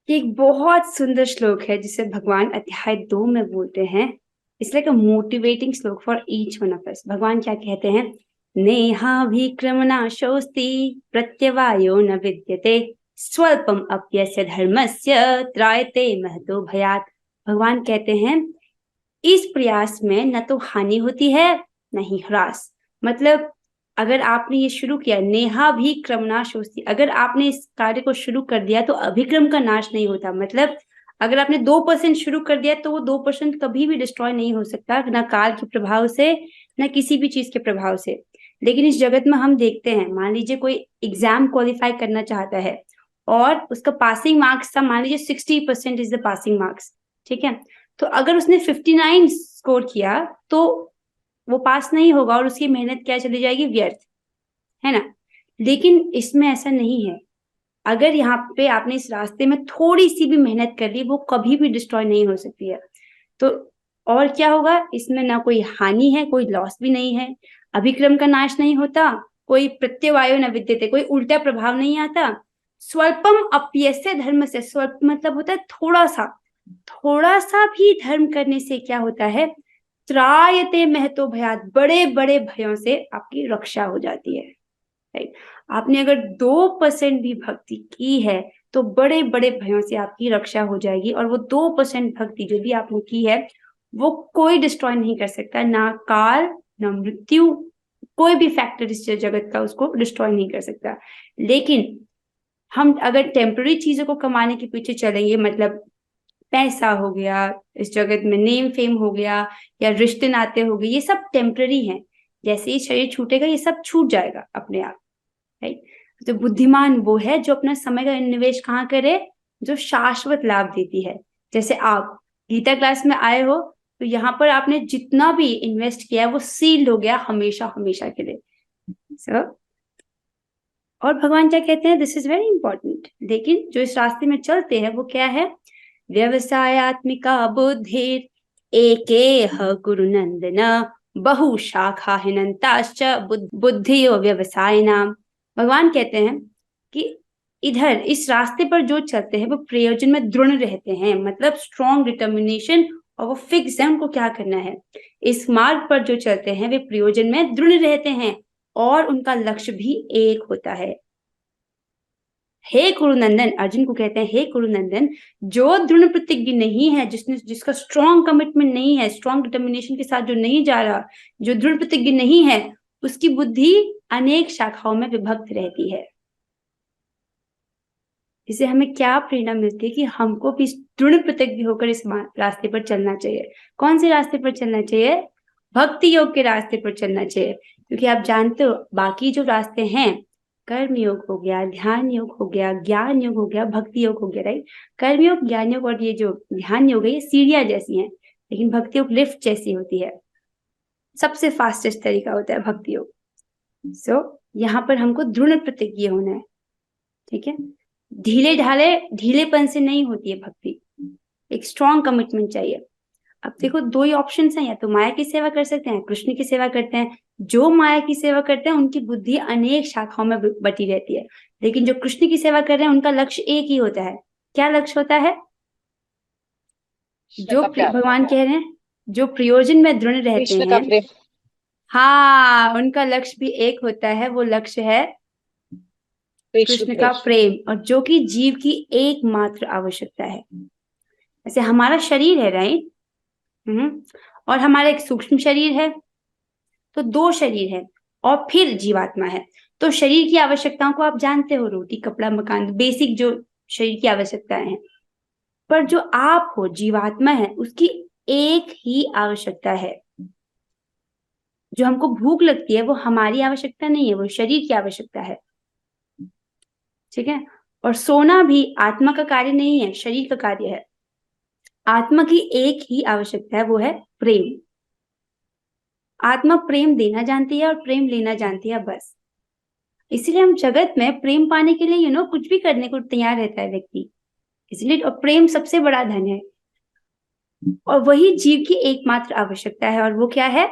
ये एक बहुत सुंदर श्लोक है जिसे भगवान अध्याय 2 में बोलते हैं। इट्स लाइक अ मोटिवेटिंग श्लोक for each one of us. भगवान क्या कहते हैं? नेहाभिक्रमनाशोऽस्ति प्रत्यवायो न विद्यते स्वल्पम अप्यस्य धर्मस्य त्रायते महतो भयात्। भगवान कहते हैं इस प्रयास में न तो हानि होती है न ही ह्रास। मतलब अगर आपने ये शुरू किया, नेहाभिक्रमनाशोऽस्ति, अगर आपने इस कार्य को शुरू कर दिया तो अभिक्रम का नाश नहीं होता। मतलब अगर आपने 2% शुरू कर दिया तो वो 2% कभी भी डिस्ट्रॉय नहीं हो सकता, ना काल के प्रभाव से, ना किसी भी चीज के प्रभाव से। लेकिन इस जगत में हम देखते हैं, मान लीजिए कोई एग्जाम क्वालिफाई करना चाहता है और उसका पासिंग मार्क्स था, मान लीजिए 60% इज द पासिंग मार्क्स, ठीक है। तो अगर उसने 59 स्कोर किया तो वो पास नहीं होगा और उसकी मेहनत क्या चली जाएगी, व्यर्थ, है ना। लेकिन इसमें ऐसा नहीं है। अगर यहाँ पे आपने इस रास्ते में थोड़ी सी भी मेहनत कर ली, वो कभी भी डिस्ट्रॉय नहीं हो सकती है। तो और क्या होगा, इसमें ना कोई हानि है, कोई लॉस भी नहीं है, अभिक्रम का नाश नहीं होता, कोई प्रत्यवायो न विद्यते, कोई उल्टा प्रभाव नहीं आता। स्वल्पम अप्यस्य धर्म से, स्वल्प मतलब होता है थोड़ा सा, थोड़ा सा भी धर्म करने से क्या होता है, त्रायते महतो भयात, बड़े बड़े भयों से आपकी रक्षा हो जाती है। राइट। आपने अगर 2% भी भक्ति की है तो बड़े बड़े भयों से आपकी रक्षा हो जाएगी, और वो 2% भक्ति जो भी आपने की है वो कोई डिस्ट्रॉय नहीं कर सकता, ना काल ना मृत्यु, कोई भी फैक्टर इस जगत का उसको डिस्ट्रॉय नहीं कर सकता। लेकिन हम अगर टेम्पररी चीजों को कमाने के पीछे चलेंगे, मतलब पैसा हो गया इस जगत में, नेम फेम हो गया, या रिश्ते नाते हो गए, ये सब टेम्पररी हैं। जैसे ही शरीर छूटेगा ये सब छूट जाएगा अपने आप। राइट। तो बुद्धिमान वो है जो अपना समय का निवेश कहाँ करे, जो शाश्वत लाभ देती है। जैसे आप गीता क्लास में आए हो तो यहाँ पर आपने जितना भी इन्वेस्ट किया है वो सील्ड हो गया हमेशा हमेशा के लिए। सो और भगवान क्या कहते हैं, दिस इज वेरी इंपॉर्टेंट। लेकिन जो इस रास्ते में चलते हैं वो क्या है, व्यवसायत्मिका बुद्धिर एकेह गुरुनंदन बहुशाखा हिनन्ताश्च बुद्धियो व्यवसाय नाम। भगवान कहते हैं कि इधर इस रास्ते पर जो चलते हैं वो प्रयोजन में दृढ़ रहते हैं, मतलब स्ट्रॉन्ग डिटर्मिनेशन, और वो फिक्स है उनको क्या करना है। इस मार्ग पर जो चलते हैं वे प्रयोजन में दृढ़ रहते हैं और उनका लक्ष्य भी एक होता है। हे कुरुनंदन, अर्जुन को कहते हैं हे कुरुनंदन, जो दृढ़ प्रतिज्ञ नहीं है, जिसका स्ट्रॉन्ग कमिटमेंट नहीं है, स्ट्रॉन्ग डिटर्मिनेशन के साथ जो नहीं जा रहा, जो दृढ़ प्रतिज्ञ नहीं है, उसकी बुद्धि अनेक शाखाओं में विभक्त रहती है। इससे हमें क्या प्रेरणा मिलती है कि हमको भी दृढ़ प्रतिज्ञ होकर इस रास्ते पर चलना चाहिए। कौन से रास्ते पर चलना चाहिए? भक्ति योग के रास्ते पर चलना चाहिए। क्योंकि आप जानते हो बाकी जो रास्ते हैं, कर्म योग हो गया, ध्यान योग हो गया, ज्ञान योग हो गया, भक्ति योग हो गया, राइट। कर्म योग, ज्ञान योग और ये जो ध्यान योग है ये सीढ़ियां जैसी हैं, लेकिन भक्ति योग लिफ्ट जैसी होती है। सबसे फास्टेस्ट तरीका होता है भक्ति योग। सो यहाँ पर हमको दृढ़ प्रतिज्ञ होना है, ठीक है। ढीलेपन से नहीं होती है भक्ति, एक स्ट्रॉन्ग कमिटमेंट चाहिए। अब देखो दो ही ऑप्शन हैं, या तो माया की सेवा कर सकते हैं, कृष्ण की सेवा करते हैं। जो माया की सेवा करते हैं उनकी बुद्धि अनेक शाखाओं में बटी रहती है, लेकिन जो कृष्ण की सेवा कर रहे हैं उनका लक्ष्य एक ही होता है। क्या लक्ष्य होता है? कृष्ण जो का प्यार। भगवान कह रहे हैं, जो प्रयोजन में दृढ़ रहते कृष्ण का हैं, प्रेम। हाँ उनका लक्ष्य भी एक होता है, वो लक्ष्य है कृष्ण कृष्ण का प्रेम। प्रेम, और जो कि जीव की एकमात्र आवश्यकता है। जैसे हमारा शरीर है, राइट। और हमारा एक सूक्ष्म शरीर है, तो दो शरीर है, और फिर जीवात्मा है। तो शरीर की आवश्यकताओं को आप जानते हो, रोटी कपड़ा मकान, बेसिक जो शरीर की आवश्यकताएं हैं। पर जो आप हो, जीवात्मा है, उसकी एक ही आवश्यकता है। जो हमको भूख लगती है वो हमारी आवश्यकता नहीं है, वो शरीर की आवश्यकता है, ठीक है। और सोना भी आत्मा का कार्य नहीं है, शरीर का कार्य है। आत्मा की एक ही आवश्यकता है, वो है प्रेम। आत्मा प्रेम देना जानती है और प्रेम लेना जानती है, बस। इसीलिए हम जगत में प्रेम पाने के लिए कुछ भी करने को तैयार रहता है व्यक्ति। इसलिए और प्रेम सबसे बड़ा धन है, और वही जीव की एकमात्र आवश्यकता है, और वो क्या है?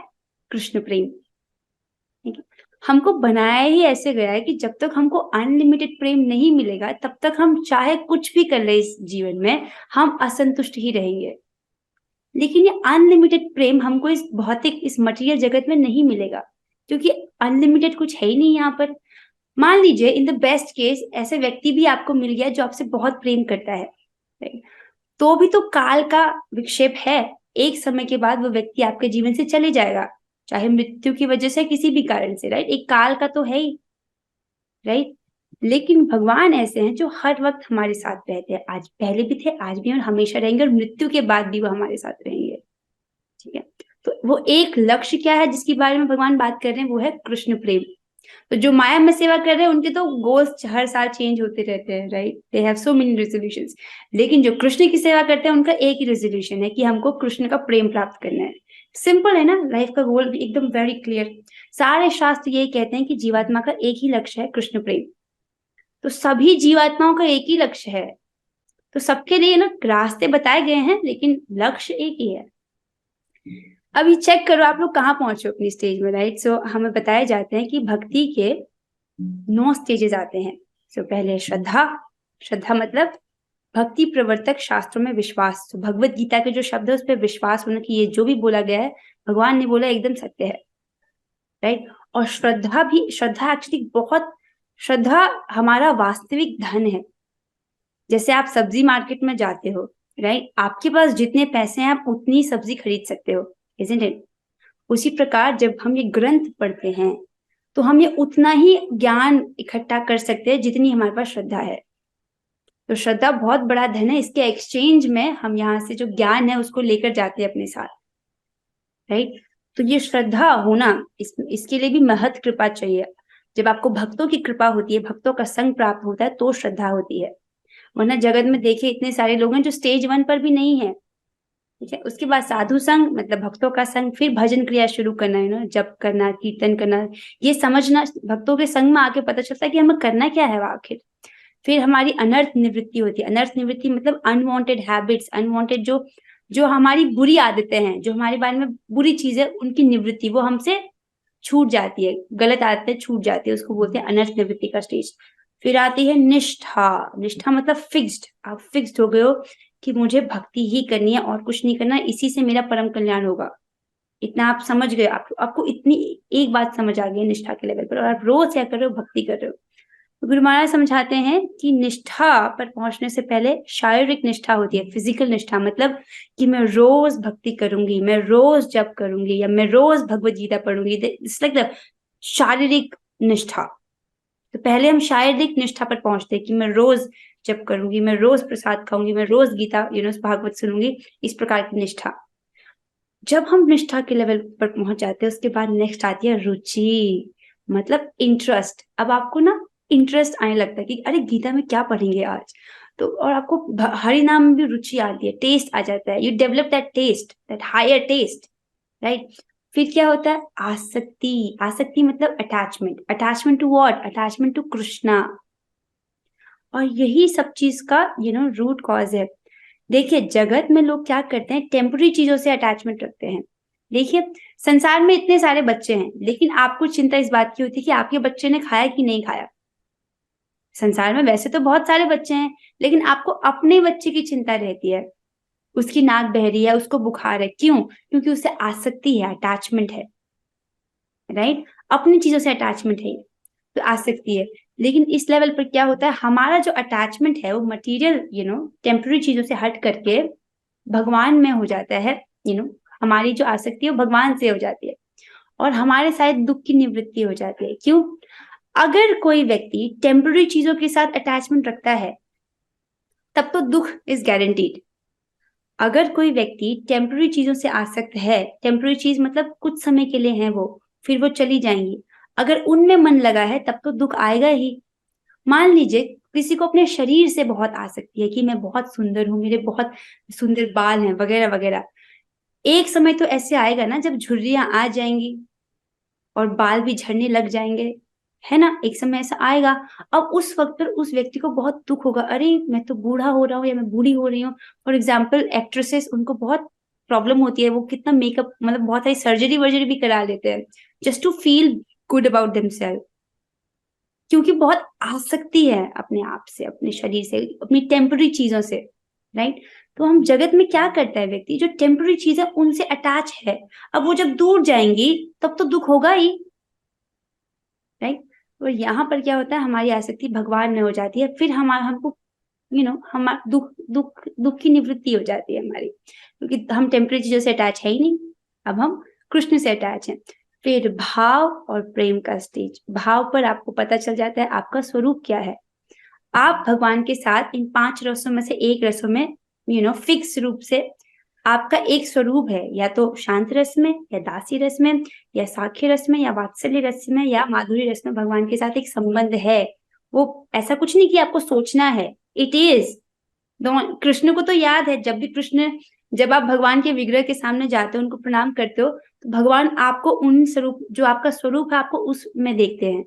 कृष्ण प्रेम, ठीक है। हमको बनाया ही ऐसे गया है कि जब तक हमको अनलिमिटेड प्रेम नहीं मिलेगा तब तक हम चाहे कुछ भी कर ले इस जीवन में, हम असंतुष्ट ही रहेंगे। लेकिन ये अनलिमिटेड प्रेम हमको इस भौतिक, इस मटेरियल जगत में नहीं मिलेगा, क्योंकि अनलिमिटेड कुछ है ही नहीं यहाँ पर। मान लीजिए इन द बेस्ट केस ऐसे व्यक्ति भी आपको मिल गया जो आपसे बहुत प्रेम करता है, right? तो भी तो काल का विक्षेप है। एक समय के बाद वो व्यक्ति आपके जीवन से चले जाएगा, चाहे मृत्यु की वजह से, किसी भी कारण से, राइट। एक काल का तो है ही, राइट। लेकिन भगवान ऐसे हैं जो हर वक्त हमारे साथ रहते हैं, आज पहले भी थे, आज भी और हमेशा रहेंगे, और मृत्यु के बाद भी वो हमारे साथ रहेंगे, ठीक है। तो वो एक लक्ष्य क्या है जिसके बारे में भगवान बात कर रहे हैं, वो है कृष्ण प्रेम। तो जो माया में सेवा कर रहे हैं उनके तो गोल्स हर साल चेंज होते रहते हैं, right, they have so many resolutions. लेकिन जो कृष्ण की सेवा करते हैं उनका एक ही रेजोल्यूशन है कि हमको कृष्ण का प्रेम प्राप्त करना है। सिंपल है ना, लाइफ का गोल एकदम वेरी क्लियर। सारे शास्त्र यही कहते हैं कि जीवात्मा का एक ही लक्ष्य है, कृष्ण प्रेम। तो सभी जीवात्माओं का एक ही लक्ष्य है, तो सबके लिए ना रास्ते बताए गए हैं, लेकिन लक्ष्य एक ही है। अभी चेक करो आप लोग कहाँ पहुंचे अपनी स्टेज में, राइट। सो हमें बताए जाते हैं कि भक्ति के 9 स्टेजेस आते हैं। सो पहले श्रद्धा। श्रद्धा मतलब भक्ति प्रवर्तक शास्त्रों में विश्वास। तो भगवत गीता के जो शब्द है उस पर विश्वास होना कि ये जो भी बोला गया है भगवान ने बोला एकदम सत्य है, राइट। और श्रद्धा भी, श्रद्धा एक्चुअली बहुत, श्रद्धा हमारा वास्तविक धन है। जैसे आप सब्जी मार्केट में जाते हो, राइट, आपके पास जितने पैसे हैं आप उतनी सब्जी खरीद सकते हो, isn't it? उसी प्रकार जब हम ये ग्रंथ पढ़ते हैं तो हम ये उतना ही ज्ञान इकट्ठा कर सकते हैं जितनी हमारे पास श्रद्धा है। तो श्रद्धा बहुत बड़ा धन है, इसके एक्सचेंज में हम यहाँ से जो ज्ञान है उसको लेकर जाते हैं अपने साथ, राइट। तो ये श्रद्धा होना, इसके लिए भी महत कृपा चाहिए। जब आपको भक्तों की कृपा होती है, भक्तों का संग प्राप्त होता है, तो श्रद्धा होती है। वरना जगत में देखिए इतने सारे लोग हैं जो स्टेज 1 पर भी नहीं है, ठीक है। उसके बाद साधु संग मतलब भक्तों का संग, फिर भजन क्रिया शुरू करना, जप करना, कीर्तन करना, ये समझना, भक्तों के संग में आके पता चलता है कि हमें करना क्या है आखिर। फिर हमारी अनर्थ निवृत्ति होती है। अनर्थ निवृत्ति मतलब अनवांटेड हैबिट्स, अनवांटेड जो जो हमारी बुरी आदतें हैं, जो हमारे बारे में बुरी चीजें, उनकी निवृत्ति, वो हमसे छूट जाती है, गलत आदतें छूट जाती है, उसको बोलते हैं अनर्थ निवृत्ति का स्टेज। फिर आती है निष्ठा। निष्ठा मतलब फिक्स्ड, आप फिक्स्ड हो गए हो कि मुझे भक्ति ही करनी है और कुछ नहीं करना, इसी से मेरा परम कल्याण होगा। इतना आप समझ गए, आपको इतनी एक बात समझ आ गई निष्ठा के लेवल पर, और आप रोज क्या कर रहे हो, भक्ति कर रहे हो। तो गुरु महाराज समझाते हैं कि निष्ठा पर पहुंचने से पहले शारीरिक निष्ठा होती है, फिजिकल निष्ठा, मतलब कि मैं रोज भक्ति करूंगी, मैं रोज जप करूंगी, या मैं रोज Bhagavad Gita पढ़ूंगी, it's like the शारीरिक निष्ठा। तो पहले हम शारीरिक निष्ठा पर पहुंचते हैं कि मैं रोज जप करूंगी, मैं रोज प्रसाद खाऊंगी, मैं रोज गीता भागवत सुनूंगी, इस प्रकार की निष्ठा। जब हम निष्ठा के लेवल पर पहुंच जाते हैं उसके बाद नेक्स्ट आती है रुचि, मतलब इंटरेस्ट। अब आपको ना इंटरेस्ट आने लगता है कि अरे गीता में क्या पढ़ेंगे आज, तो और आपको हरि नाम में भी रुचि आती है, टेस्ट आ जाता है, you develop that test, that higher test, right. फिर क्या होता है, आसक्ति। आसक्ति मतलब attachment. Attachment to what, attachment to Krishna. और यही सब चीज का रूट कॉज है। देखिए जगत में लोग क्या करते हैं, टेम्पररी चीजों से अटैचमेंट रखते हैं। देखिए संसार में इतने सारे बच्चे हैं, लेकिन आपको चिंता इस बात की होती है कि आपके बच्चे ने खाया कि नहीं खाया। संसार में वैसे तो बहुत सारे बच्चे हैं, लेकिन आपको अपने बच्चे की चिंता रहती है, उसकी नाक बह रही है, उसको बुखार है, क्यों? क्योंकि उससे आसक्ति है, अटैचमेंट है, राइट। अपनी चीजों से अटैचमेंट है, तो आसक्ति है। लेकिन इस लेवल पर क्या होता है, हमारा जो अटैचमेंट है वो मटेरियल टेम्पररी चीजों से हट करके भगवान में हो जाता है। हमारी जो आसक्ति है वो भगवान से हो जाती है, और हमारे शायद दुख की निवृत्ति हो जाती है। क्यों? अगर कोई व्यक्ति टेम्पररी चीजों के साथ अटैचमेंट रखता है तब तो दुख इज गारंटीड। अगर कोई व्यक्ति टेम्पररी चीजों से आसक्त है, टेम्पररी चीज मतलब कुछ समय के लिए है वो, फिर वो चली जाएंगी, अगर उनमें मन लगा है तब तो दुख आएगा ही। मान लीजिए किसी को अपने शरीर से बहुत आसक्ति है कि मैं बहुत सुंदर हूं, मेरे बहुत सुंदर बाल हैं वगैरह वगैरह। एक समय तो ऐसे आएगा ना जब झुर्रियां आ जाएंगी और बाल भी झड़ने लग जाएंगे, है ना, एक समय ऐसा आएगा। अब उस वक्त पर उस व्यक्ति को बहुत दुख होगा, अरे मैं तो बूढ़ा हो रहा हूँ या मैं बूढ़ी हो रही हूँ। फॉर एग्जाम्पल एक्ट्रेसेस, उनको बहुत प्रॉब्लम होती है, वो कितना मेकअप, मतलब बहुत सारी सर्जरी वर्जरी भी करा लेते हैं just to feel good about themselves, क्योंकि बहुत आसक्ति है अपने आप से, अपने शरीर से, अपनी टेम्पररी चीजों से, राइट। तो हम जगत में क्या करता है व्यक्ति, जो टेम्पररी चीज है उनसे अटैच है, अब वो जब दूर जाएंगी तब तो दुख होगा ही, राइट। तो यहाँ पर क्या होता है, हमारी आसक्ति भगवान में हो जाती है, फिर हमको हम दुख की निवृत्ति हो जाती है हमारी, क्योंकि हम टेम्पररी चीजों से अटैच है ही नहीं, अब हम कृष्ण से अटैच हैं। फिर भाव और प्रेम का स्टेज, भाव पर आपको पता चल जाता है आपका स्वरूप क्या है। आप भगवान के साथ इन 5 रसों में से एक रसों में फिक्स रूप से आपका एक स्वरूप है, या तो शांत रस में, या दासी रस में, या साख्य रस में, या वात्सल्य रस में, या माधुरी रस में भगवान के साथ एक संबंध है। वो ऐसा कुछ नहीं कि आपको सोचना है, इट इज। कृष्ण को तो याद है, जब आप भगवान के विग्रह के सामने जाते हो, उनको प्रणाम करते हो, तो भगवान आपको उन स्वरूप, जो आपका स्वरूप है, आपको उसमें देखते हैं।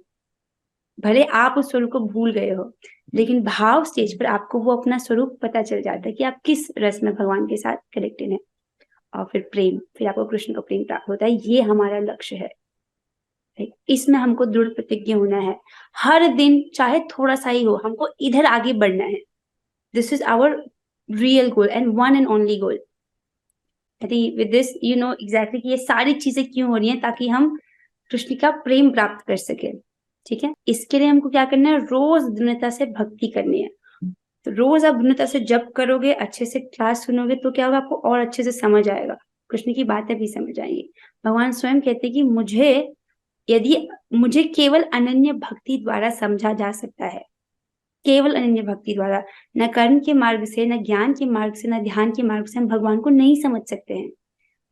भले आप उस स्वरूप को भूल गए हो, लेकिन भाव स्टेज पर आपको वो अपना स्वरूप पता चल जाता है कि आप किस रस में भगवान के साथ कनेक्टेड हैं। और फिर प्रेम, फिर आपको कृष्ण का प्रेम प्राप्त होता है। ये हमारा लक्ष्य है, इसमें हमको दृढ़ प्रतिज्ञ होना है। हर दिन चाहे थोड़ा सा ही हो, हमको इधर आगे बढ़ना है। This is our real goal and one and only goal. I think with this you know exactly कि ये सारी चीजें क्यों हो रही हैं, ताकि हम कृष्ण का प्रेम प्राप्त कर सके। ठीक है, इसके लिए हमको क्या करना है, रोज दृढ़ता से भक्ति करनी है। तो रोज आप दृढ़ता से जप करोगे, अच्छे से क्लास सुनोगे, तो क्या होगा, आपको और अच्छे से समझ आएगा, कृष्ण की बातें भी समझ आएंगी। भगवान स्वयं कहते हैं कि मुझे केवल अनन्य भक्ति द्वारा समझा जा सकता है, केवल अनन्य भक्ति द्वारा। न कर्म के मार्ग से, न ज्ञान के मार्ग से, न ध्यान के मार्ग से हम भगवान को नहीं समझ सकते हैं।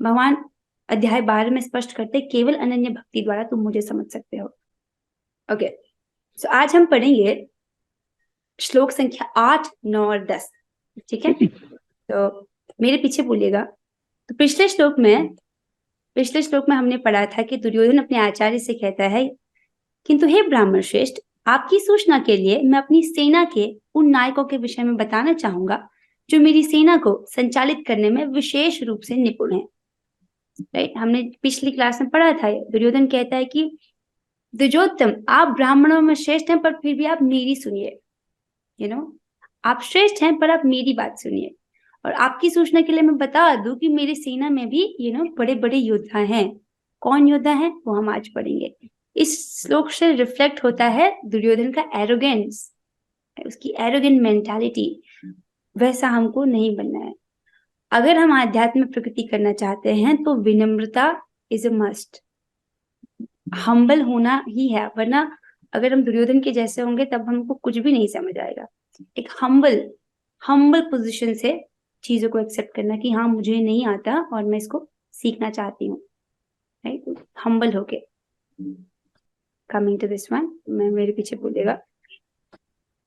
भगवान अध्याय 12 में स्पष्ट करते, केवल अनन्य भक्ति द्वारा तुम मुझे समझ सकते हो। ओके, सो आज हम पढ़ेंगे श्लोक संख्या 8, 9 और 10। ठीक है, तो मेरे पीछे बोलिएगा। तो पिछले श्लोक में हमने पढ़ा था कि दुर्योधन अपने आचार्य से कहता है, किंतु हे ब्राह्मण श्रेष्ठ, आपकी सूचना के लिए मैं अपनी सेना के उन नायकों के विषय में बताना चाहूंगा जो मेरी सेना को संचालित करने में विशेष रूप से निपुण है। राइट, हमने पिछली क्लास में पढ़ा था, दुर्योधन कहता है कि द्विजोत्तम, आप ब्राह्मणों में श्रेष्ठ हैं, पर फिर भी आप मेरी सुनिए। आप श्रेष्ठ हैं, पर आप मेरी बात सुनिए। और आपकी सूचना के लिए मैं बता दूं कि मेरी सेना में भी बड़े बड़े योद्धा हैं। कौन योद्धा हैं वो हम आज पढ़ेंगे। इस श्लोक से रिफ्लेक्ट होता है दुर्योधन का एरोगेंस, उसकी एरोगेंट मेंटालिटी। वैसा हमको नहीं बनना है। अगर हम आध्यात्मिक प्रगति करना चाहते हैं तो विनम्रता इज अ मस्ट, हम्बल होना ही है, वरना अगर हम दुर्योधन के जैसे होंगे तब हमको कुछ भी नहीं समझ आएगा। एक हम्बल पोजीशन से चीजों को एक्सेप्ट करना कि हाँ मुझे नहीं आता और मैं इसको सीखना चाहती हूँ, राइट, हम्बल होके। कमिंग टू दिस वन, मैं मेरे पीछे बोलेगा,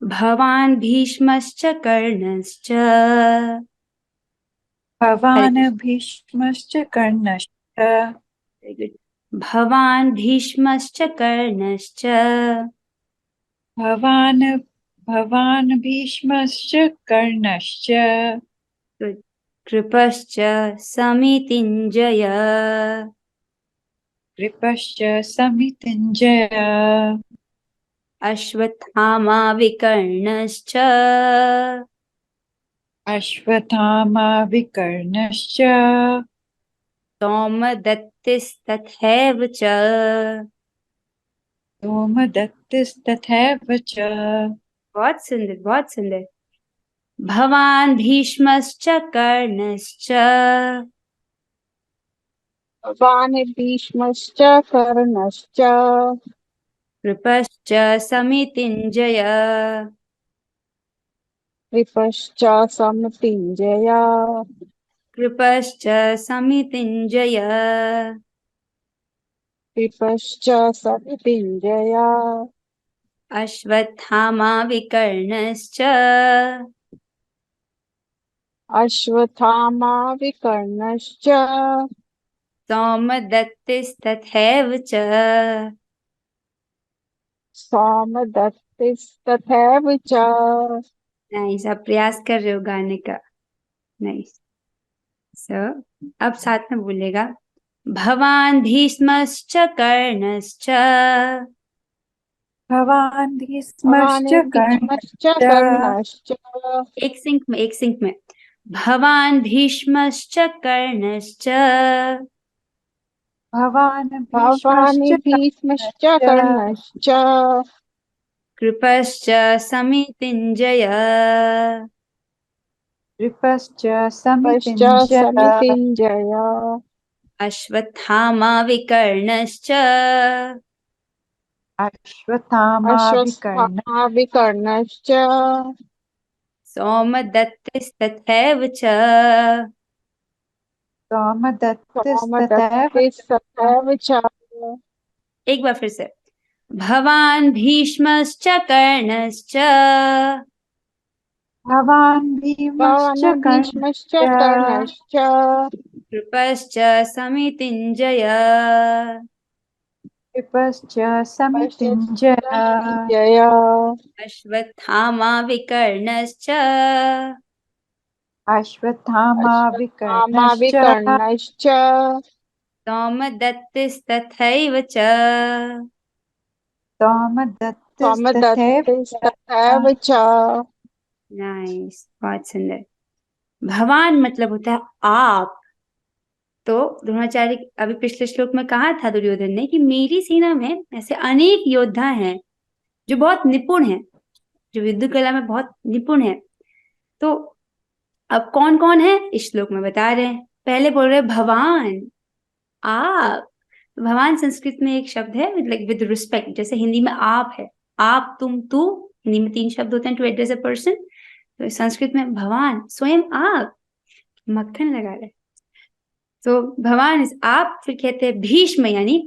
भवान भीष्मश्च कर्णश्च, भवान् भीष्मश्च कर्णश्च, वेरी गुड, भवान भीष्मश्च कर्णश्च, भवान् भीष्मश्च कर्णश्च, कृपश्च समितिञ्जय, कृपश्च समितिञ्जय, अश्वत्थामा विकर्णश्च, अश्वत्थामा विकर्णश्च, सौमदत्तिस्तथैव च। सोमदत्तिस्तथैव च। बहुत सुंदर, बहुत सुंदर। भवान भीष्मश्च कर्णश्च, भवान् भीष्मश्च कर्णश्च, कृपश्च समितिञ्जय, कृपश्च समितिञ्जय, कृपश्च समितिञ्जय, कृपश्च समितिञ्जय, अश्वत्थामा विकर्णश्च, अश्वत्थामा विकर्णश्च, सौमदत्तिस्तथैव च। सोमदत्तिस्तथैव च। नाइस, आप प्रयास कर रहे हो गाने का, नाइस। सो अब साथ में बोलेगा, भवान् भीष्मश्च कर्णश्च। भवान् भीष्मश्च भवान् भीष्मश्च कर्णश्च। कर्णश्च। एक सिंक में भवान् भीष्मश्च कर्णश्च। भवान् भवान् भीष्मश्च भीष्मश्च कर्णश्च। कर्णश्च। कृपश्च समितिञ्जय। कृपश्च पश्च समितिञ्जय। समितिञ्जय। अश्वत्थामा विकर्णश्च। अश्वत्थामा विकर्ण। अश्वत्थामा विकर्णश्च। सोमदत्तिस्तथैव च। सोमदत्तिस्तथैव च। सोमदत्तिस्तथैव च। एक बार फिर से भवान् भीष्मश्च कर्णश्च। भवान् भीष्मश्च भवान् भीष्मश्च कर्णश्च। कर्णश्च। कृपश्च समितिञ्जय। कृपश्च पश्च समितिञ्जय। समितिञ्जय। अश्वत्थामा विकर्णश्च। अश्वत्थामा अश्वत्थामा विकर्णश्च। विकर्णश्च। सोमदत्तिस्तथैव च। सोमदत्तिस्तथैव च। सोमदत्तिस्तथैव च। नाइस, बहुत सुंदर। भवान मतलब होता है आप। तो द्रोणाचार्य अभी पिछले श्लोक में कहा था दुर्योधन ने कि मेरी सेना में ऐसे अनेक योद्धा हैं जो बहुत निपुण हैं, जो युद्ध कला में बहुत निपुण है। तो अब कौन कौन है इस श्लोक में बता रहे हैं। पहले बोल रहे भवान, आप। भगवान संस्कृत में एक शब्द है लाइक विद रिस्पेक्ट, जैसे हिंदी में आप है, आप तुम तू, हिंदी में 3 शब्द होते हैं टू एड्रेस अ पर्सन। तो संस्कृत में भगवान स्वयं आप, मक्खन लगा रहे। तो भगवान इस आप, फिर कहते हैं भीष्म यानी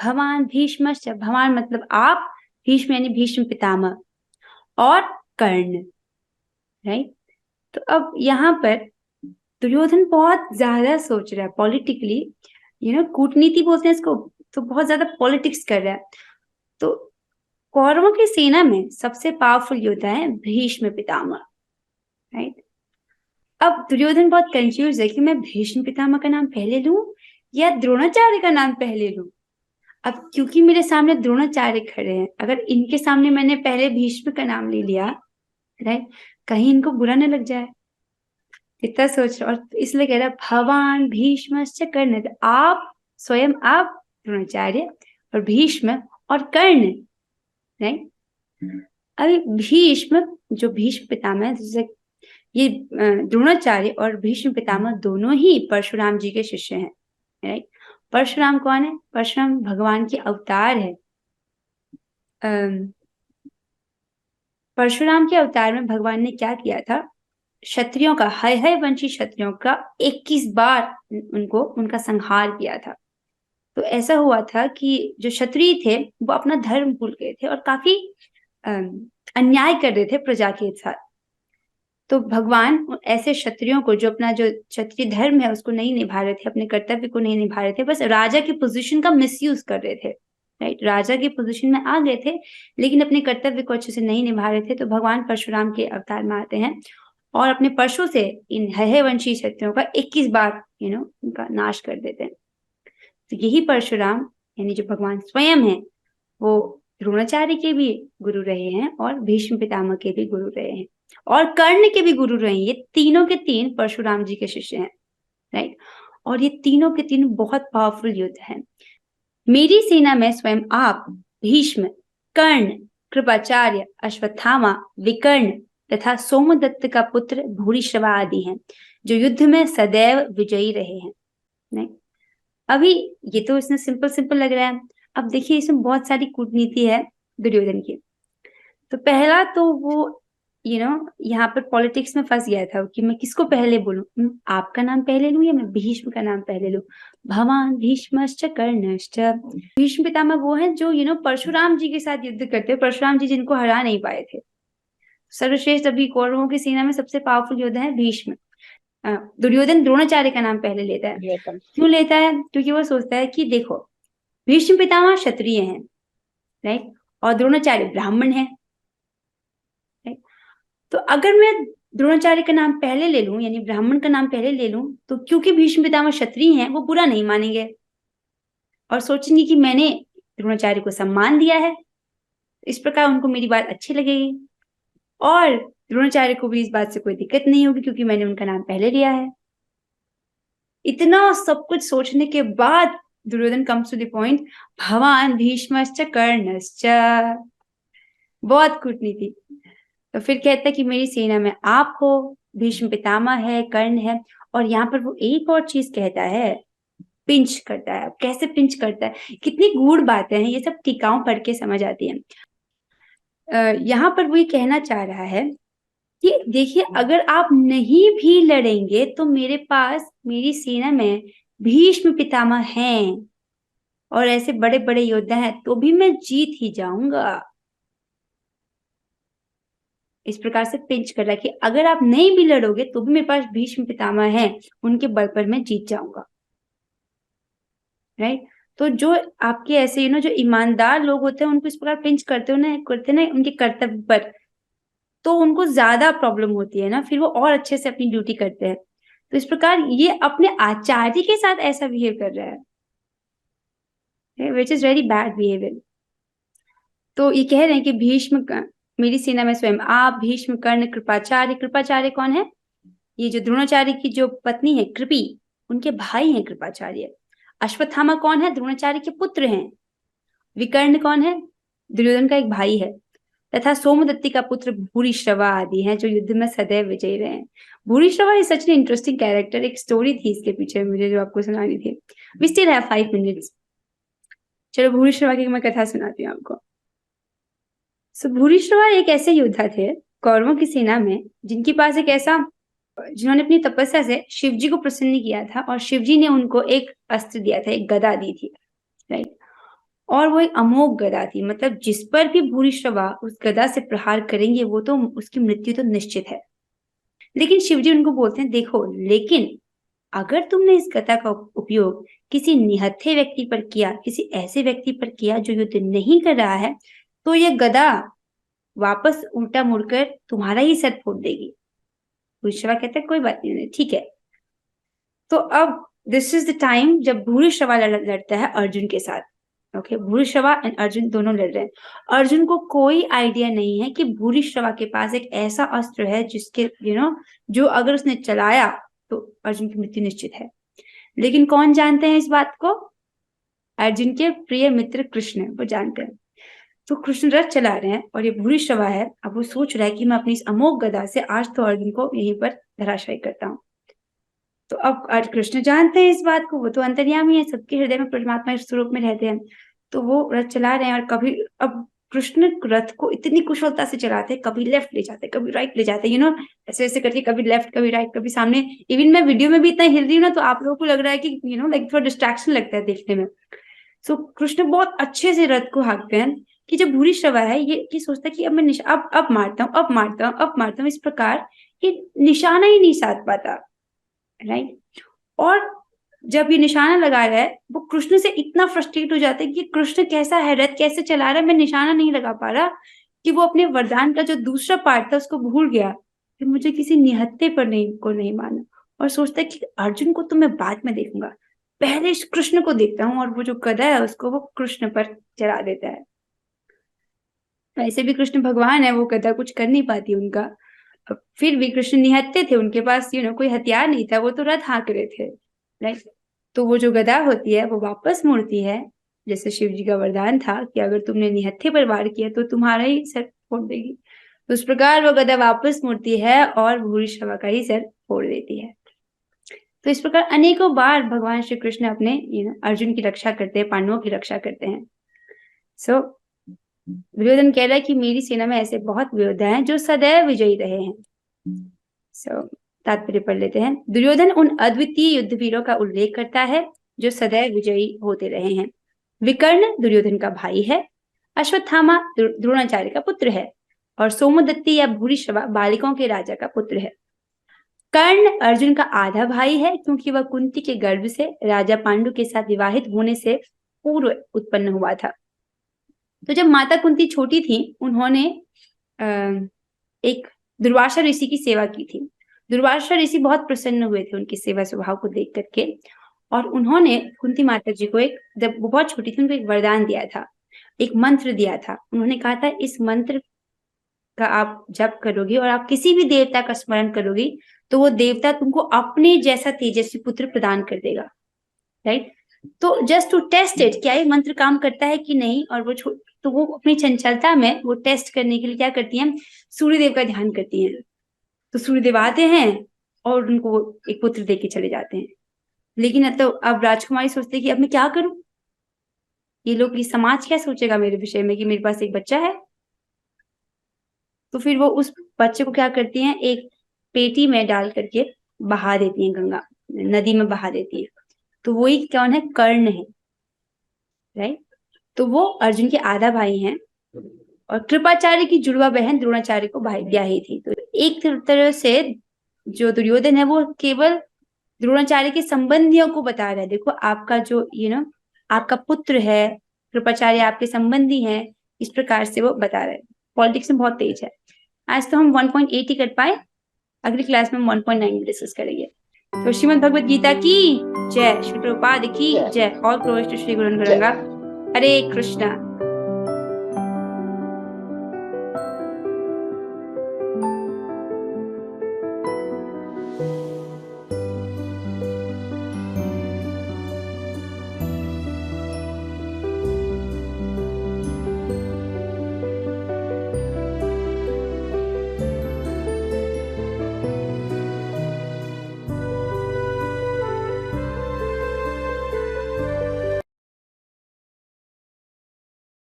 भगवान भीष्मश्च, भगवान मतलब आप, भीष्म यानी भीष्म पितामह, और कर्ण, राइट। तो अब यहाँ पर दुर्योधन बहुत ज्यादा सोच रहा है पॉलिटिकली, कूटनीति बोलते हैं इसको, तो बहुत ज्यादा पॉलिटिक्स कर रहा है। तो कौरवों की सेना में सबसे पावरफुल योद्धा है भीष्म पितामह, राइट। अब दुर्योधन बहुत कंफ्यूज है कि मैं भीष्म पितामह का नाम पहले लूं या द्रोणाचार्य का नाम पहले लूं। अब क्योंकि मेरे सामने द्रोणाचार्य खड़े हैं, अगर इनके सामने मैंने पहले भीष्म का नाम ले लिया, राइट, कहीं इनको बुरा न लग जाए। इतना सोच रहा, और इसलिए कह रहा भवान भीष्मश्च कर्ण, आप स्वयं आप द्रोणाचार्य, और भीष्म और कर्ण, राइट। अभी भीष्म, जो भीष्म पितामह है, जैसे ये द्रोणाचार्य और भीष्म पितामह दोनों ही परशुराम जी के शिष्य हैं, राइट। परशुराम कौन है? परशुराम भगवान के अवतार है। परशुराम के अवतार में भगवान ने क्या किया था, क्षत्रियों का, हय हय वंशी क्षत्रियों का 21 बार उनको उनका संहार किया था। तो ऐसा हुआ था कि जो क्षत्रिय थे वो अपना धर्म भूल गए थे और काफी अन्याय कर रहे थे प्रजा के साथ। तो भगवान ऐसे क्षत्रियों को, जो अपना जो क्षत्रिय धर्म है उसको नहीं निभा रहे थे, अपने कर्तव्य को नहीं निभा रहे थे, बस राजा की पोजीशन का मिसयूज कर रहे थे, राइट, राजा की पोजीशन में आ गए थे लेकिन अपने कर्तव्य को अच्छे से नहीं निभा रहे थे। तो भगवान परशुराम के अवतार में आते हैं और अपने परशु से इन हय वंशी क्षत्रियों का 21 बार उनका नाश कर देते हैं। तो यही परशुराम यानी जो भगवान स्वयं है, वो द्रोणाचार्य के भी गुरु रहे हैं और भीष्म पितामह के भी गुरु रहे हैं और कर्ण के भी गुरु रहे हैं। ये तीनों के तीन परशुराम जी के शिष्य हैं, राइट। और ये तीनों के तीन बहुत पावरफुल योद्धा हैं। मेरी सेना में स्वयं आप, भीष्म, कर्ण, कृपाचार्य, अश्वत्थामा, विकर्ण तथा सोमदत्त का पुत्र भूरिश्रवा आदि हैं, जो युद्ध में सदैव विजयी रहे हैं, नहीं। अभी ये तो इसमें सिंपल सिंपल लग रहा है। अब देखिए इसमें बहुत सारी कूटनीति है दुर्योधन की। तो पहला तो वो यहाँ पर पॉलिटिक्स में फंस गया था कि मैं किसको पहले बोलूं, आपका नाम पहले लूं या मैं भीष्म का नाम पहले लूं। भवान भीष्मश्च कर्णश्च, भीष्म पितामह वो हैं जो परशुराम जी के साथ युद्ध करते हैं, परशुराम जी जिनको हरा नहीं पाए थे। सर्वश्रेष्ठ अभी कौरवों की सेना में सबसे पावरफुल योद्धा है भीष्म। दुर्योधन द्रोणाचार्य का नाम पहले लेता है। क्यों लेता है? क्योंकि वो सोचता है कि देखो भीष्म पितामह क्षत्रिय हैं, राइट, और द्रोणाचार्य ब्राह्मण है, राइट। तो अगर मैं द्रोणाचार्य का नाम पहले ले लूं यानी ब्राह्मण का नाम पहले ले लूं, तो क्योंकि भीष्म पितामह क्षत्रिय हैं वो बुरा नहीं मानेंगे, और सोचेंगे कि मैंने द्रोणाचार्य को सम्मान दिया है, इस प्रकार उनको मेरी बात अच्छी लगेगी और द्रोणाचार्य को भी इस बात से कोई दिक्कत नहीं होगी क्योंकि मैंने उनका नाम पहले लिया है। इतना सब कुछ सोचने के बाद Duryodhan comes to the point, भवान भीष्मश्च कर्णश्च, बहुत कूटनीति। तो फिर कहता है कि मेरी सेना में आप हो, भीष्म पितामह है, कर्ण है, और यहाँ पर वो एक और चीज कहता है, पिंच करता है। कैसे पिंच करता है, कितनी गूढ़ बातें हैं, ये सब टीकाओं पढ़ के समझ आती हैं। यहाँ पर वो ये कहना चाह रहा है कि देखिए, अगर आप नहीं भी लड़ेंगे तो मेरे पास, मेरी सेना में भीष्म पितामह हैं और ऐसे बड़े बड़े योद्धा हैं, तो भी मैं जीत ही जाऊंगा। इस प्रकार से पिंच कर रहा है कि अगर आप नहीं भी लड़ोगे तो भी मेरे पास भीष्म पितामह हैं, उनके बल पर मैं जीत जाऊंगा। राइट। तो जो आपके ऐसे जो ईमानदार लोग होते हैं उनको इस प्रकार पिंच करते ना उनके कर्तव्य पर, तो उनको ज्यादा प्रॉब्लम होती है ना, फिर वो और अच्छे से अपनी ड्यूटी करते हैं। तो इस प्रकार ये अपने आचार्य के साथ ऐसा बिहेव कर रहा है, which is very bad behaviour. तो ये कह रहे हैं कि भीष्म, मेरी सेना में स्वयं आप, भीष्म, कर्ण, कृपाचार्य। कृपाचार्य कौन है? ये जो द्रोणाचार्य की जो पत्नी है कृपी, उनके भाई हैं कृपाचार्य। अश्वत्थामा कौन है? द्रोणाचार्य के पुत्र हैं। विकर्ण कौन है? दुर्योधन का एक भाई है। तथा सोमदत्ती का पुत्र भूरिश्रवा आदि हैं, जो युद्ध में सदैव विजयी रहे हैं। Bhurishrava is such an interesting character. एक स्टोरी थी इसके पीछे मुझे जो आपको सुनानी थी। We still have 5 minutes. चलो भूरिश्रवा की मैं कथा सुनाती हूँ आपको। सो भूरिश्रवा एक ऐसे योद्धा थे कौरवों की सेना में, जिनके पास एक ऐसा, जिन्होंने अपनी तपस्या से शिवजी को प्रसन्न किया था और शिवजी ने उनको एक अस्त्र दिया था, एक गदा दी थी। राइट। और वो एक अमोघ गदा थी, मतलब जिस पर भी भूरिश्रवा उस गदा से प्रहार करेंगे वो तो उसकी मृत्यु तो निश्चित है। लेकिन शिवजी उनको बोलते हैं, देखो, लेकिन अगर तुमने इस गदा का उपयोग किसी निहत्थे व्यक्ति पर किया, किसी ऐसे व्यक्ति पर किया जो युद्ध नहीं कर रहा है, तो यह गदा वापस उल्टा मुड़कर तुम्हारा ही सर फोड़ देगी। भूरिश्रवा कहते हैं कोई बात नहीं, ठीक है। तो अब दिस इज द टाइम जब भूरिश्रवा लड़ता है अर्जुन के साथ। ओके, भूरिश्रवा एंड अर्जुन दोनों लड़ रहे हैं। अर्जुन को कोई आइडिया नहीं है कि भूरिश्रवा के पास एक ऐसा अस्त्र है जिसके जो अगर उसने चलाया तो अर्जुन की मृत्यु निश्चित है। लेकिन कौन जानते हैं इस बात को? अर्जुन के प्रिय मित्र कृष्ण, वो जानते हैं। तो कृष्ण रथ चला रहे हैं और ये भूरिश्रवा है, अब वो सोच रहा है कि मैं अपनी इस अमोघ गदा से आज तो अर्जुन को यहीं पर धराशायी करता हूँ। तो अब आज कृष्ण जानते हैं इस बात को, वो तो अंतर्यामी है, सबके हृदय में परमात्मा स्वरूप में रहते हैं। तो वो रथ चला रहे हैं और कभी, अब कृष्ण रथ को इतनी कुशलता से चलाते हैं, कभी लेफ्ट ले जाते, कभी राइट ले जाते, ऐसे ऐसे करके, कभी लेफ्ट कभी राइट कभी सामने। इवन मैं वीडियो में भी इतना हिल रही हूँ ना, तो आप लोगों को लग रहा है कि लाइक थोड़ा डिस्ट्रैक्शन लगता है देखने में। सो कृष्ण बहुत अच्छे से रथ को हाँकते हैं कि जब भूरिश्रवा है ये सोचता है कि अब मैं अब मारता हूँ, अब मारता हूँ, अब मारता हूँ, इस प्रकार ये निशाना ही नहीं साध पाता। राइट। और जब ये निशाना लगा रहा है, वो कृष्ण से इतना फ्रस्ट्रेट हो जाता है कि कृष्ण कैसा है, रथ कैसे चला रहा है, मैं निशाना नहीं लगा पा रहा, कि वो अपने वरदान का जो दूसरा पार्ट था उसको भूल गया कि मुझे किसी निहत्थे पर नहीं माना, और सोचता है कि अर्जुन को तो मैं बाद में देखूंगा, पहले इस कृष्ण को देखता हूँ। और वो जो गदा है उसको वो कृष्ण पर चढ़ा देता है। वैसे भी कृष्ण भगवान है, वो गदा कुछ कर नहीं पाती उनका। फिर भी कृष्ण निहत्थे थे, उनके पास कोई हथियार नहीं था, वो तो रथ हाँक रहे थे। राइट। तो वो जो गदा होती है वो वापस मुड़ती है, जैसे शिव जी का वरदान था कि अगर तुमने निहत्थे पर वार किया तो तुम्हारा ही सर फोड़ देगी। तो उस प्रकार वो गदा वापस मुड़ती है और भूरिश्रवा का ही सर फोड़ देती है। तो इस प्रकार अनेकों बार भगवान श्री कृष्ण अपने अर्जुन की रक्षा करते हैं, पांडवों की रक्षा करते हैं। सो दुर्योधन कह रहा है कि मेरी सेना में ऐसे बहुत योद्धा हैं जो सदैव विजयी रहे हैं। सो तात्पर्य पढ़ लेते हैं। दुर्योधन उन अद्वितीय युद्धवीरों का उल्लेख करता है जो सदैव विजयी होते रहे हैं। विकर्ण दुर्योधन का भाई है। अश्वत्थामा द्रोणाचार्य का पुत्र है और सोमदत्ती या भूरिश्रवा बालिकाओं के राजा का पुत्र है। कर्ण अर्जुन का आधा भाई है क्योंकि वह कुंती के गर्भ से राजा पांडु के साथ विवाहित होने से पूर्व उत्पन्न हुआ था। तो जब माता कुंती छोटी थी, उन्होंने एक दुर्वासा ऋषि की सेवा की थी। दुर्वासा ऋषि बहुत प्रसन्न हुए थे उनकी सेवा स्वभाव को देख करके, और उन्होंने कुंती माता जी को एक, जब वो बहुत छोटी थी, उनको एक वरदान दिया था, एक मंत्र दिया था। उन्होंने कहा था इस मंत्र का आप जप करोगी और आप किसी भी देवता का स्मरण करोगी तो वो देवता तुमको अपने जैसा तेजस्वी पुत्र प्रदान कर देगा, राइट। तो जस्ट टू टेस्ट इट, क्या ये मंत्र काम करता है कि नहीं, और वो तो वो अपनी चंचलता में वो टेस्ट करने के लिए क्या करती हैं, सूर्यदेव का ध्यान करती हैं। तो सूर्यदेव आते हैं और उनको वो एक पुत्र दे के चले जाते हैं। लेकिन तो अब राजकुमारी सोचते हैं कि अब मैं क्या करूं, ये लोग, ये समाज क्या सोचेगा मेरे विषय में कि मेरे पास एक बच्चा है। तो फिर वो उस बच्चे को क्या करती हैं, एक पेटी में डाल करके बहा देती हैं, गंगा नदी में बहा देती हैं। तो वही कौन है, कर्ण है, राइट। तो वो अर्जुन के आधा भाई हैं और कृपाचार्य की जुड़वा बहन द्रोणाचार्य को ब्याही थी। तो एक तरह से जो दुर्योधन है वो केवल द्रोणाचार्य के संबंधियों को बता रहा है, देखो आपका जो आपका पुत्र है, कृपाचार्य आपके संबंधी हैं, इस प्रकार से वो बता रहे हैं। पॉलिटिक्स में बहुत तेज है। आज तो हम 1.8 ही कर पाए, अगली क्लास में हम 1.9 डिस्कस करेंगे। तो श्रीमद् भगवद गीता की जय, श्री प्रभुपाद की जय। All glory to Shri Guru Ganga. Hare Krishna.